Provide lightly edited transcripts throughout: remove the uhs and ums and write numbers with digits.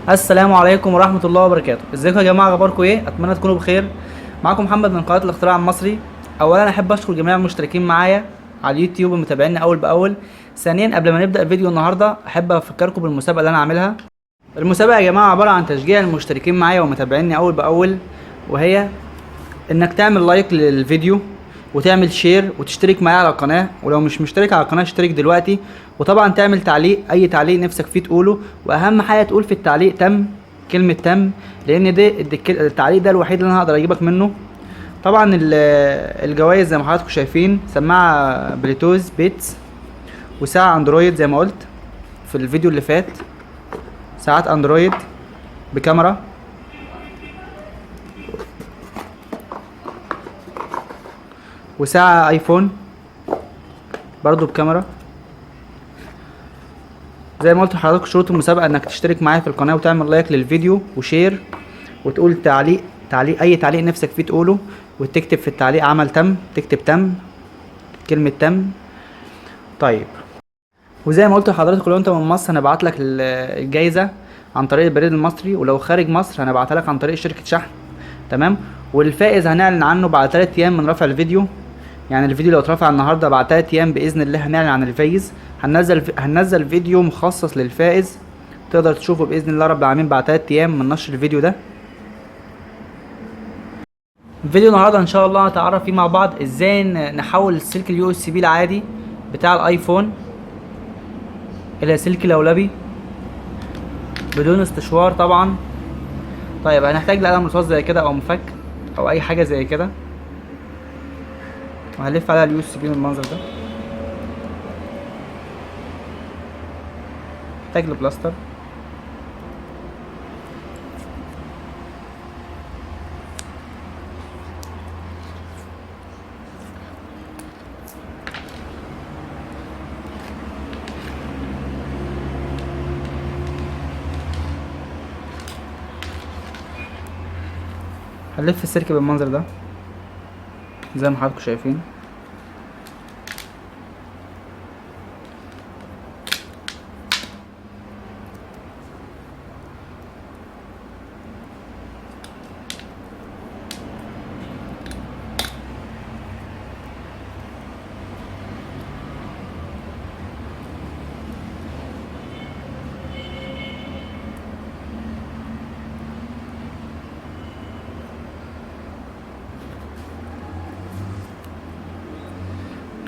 السلام عليكم ورحمة الله وبركاته. ازيكم يا جماعة، اخباركم ايه؟ اتمنى تكونوا بخير. معاكم محمد من قناة الاختراع المصري. اولا احب اشكر جميع المشتركين معايا على اليوتيوب ومتابعيني اول باول. ثانيا قبل ما نبدأ الفيديو النهاردة احب افكركم بالمسابقة اللي انا عاملها. المسابقة يا جماعة عبارة عن تشجيع المشتركين معايا ومتابعيني اول باول، وهي انك تعمل لايك للفيديو وتعمل شير وتشترك معايا على القناة، ولو مش مشترك على القناة اشترك دلوقتي. وطبعا تعمل تعليق، اي تعليق نفسك فيه تقوله، واهم حاجة تقول في التعليق تم، كلمة تم، لان ده التعليق ده الوحيد اللي انا هقدر اجيبك منه. طبعا الجوائز زي ما حضراتكم شايفين، سماعة بلوتوث بيتس، وساعة اندرويد زي ما قلت في الفيديو اللي فات، ساعات اندرويد بكاميرا، وساعة ايفون برضو بكاميرا. زي ما قلت لحضرتك، شروط المسابقة انك تشترك معايا في القناة وتعمل لايك للفيديو وشير، وتقول تعليق اي تعليق نفسك فيه تقوله، وتكتب في التعليق عمل تم، تكتب تم، كلمة تم. طيب، وزي ما قلت لحضرتك لو انت من مصر هنبعت لك الجايزة عن طريق البريد المصري، ولو خارج مصر هنبعتها لك عن طريق شركة شحن. تمام. والفائز هنعلن عنه بعد 3 ايام من رفع الفيديو. يعني الفيديو لو اترفع النهارده بعد 3 ايام باذن الله هنعلن عن الفايز. هننزل فيديو مخصص للفائز تقدر تشوفه باذن الله رب العالمين بعد 3 ايام من نشر الفيديو ده. فيديو النهارده ان شاء الله هنتعرف فيه مع بعض ازاي نحول السلك اليو اس بي العادي بتاع الايفون الى سلك لولبي بدون استشوار طبعا. طيب، هنحتاج لقلم رصاص زي كده او مفك او اي حاجه زي كده، وهنلف عليها اليو اس بي بالمنظر ده. محتاج لبلاستر. هنلف السلك بالمنظر ده زي ما حضراتكم شايفين.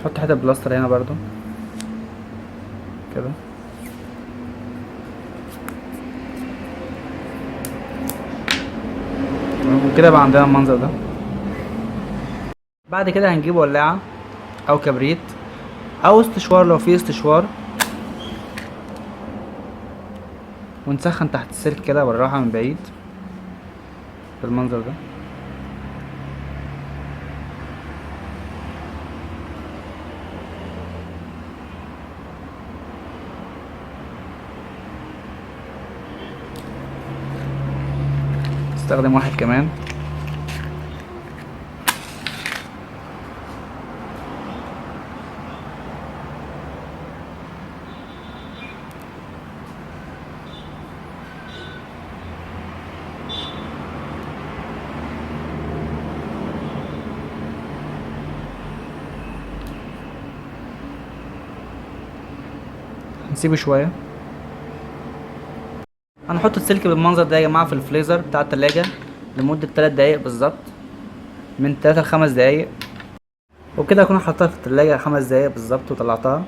نحط حته بلاستر هنا برضو كده. وكده بقى عندنا المنظر ده. بعد كده هنجيب ولاعة او كبريت او استشوار لو في استشوار، ونسخن تحت السلك كده بالراحة من بعيد بالمنظر ده. استخدم واحد كمان. نسيبه شوية. هنحط السلك بالمنظر ده يا جماعة في الفريزر بتاع التلاجة لمدة 3 دقايق بالظبط، من 3 ل5 دقايق. وبكده اكون حطيتها في التلاجة 5 دقايق بالظبط وطلعتها.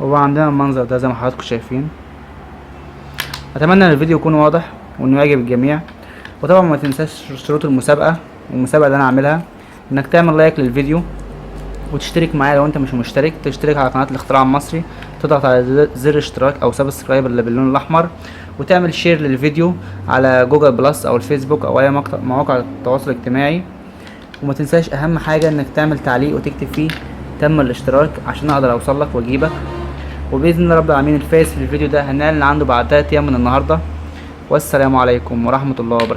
وبقى عندنا المنظر ده زي ما حضراتكم شايفين. اتمنى ان الفيديو يكون واضح وانه يعجب الجميع. وطبعا ما تنساش شروط المسابقة والمسابقة اللي انا عاملها، انك تعمل لايك للفيديو وتشترك معايا لو انت مش مشترك، تشترك على قناة الاختراع المصري، تضغط على زر اشتراك او سبسكرايب اللي باللون الاحمر، وتعمل شير للفيديو على جوجل بلس او الفيسبوك او اي مواقع التواصل الاجتماعي. وما تنساش اهم حاجة انك تعمل تعليق وتكتب فيه تم الاشتراك عشان اقدر اوصلك واجيبك. وباذن الله رب العالمين الفايز في الفيديو ده هنعلن عنده بعد 3 ايام من النهارده. والسلام عليكم ورحمة الله وبركاته.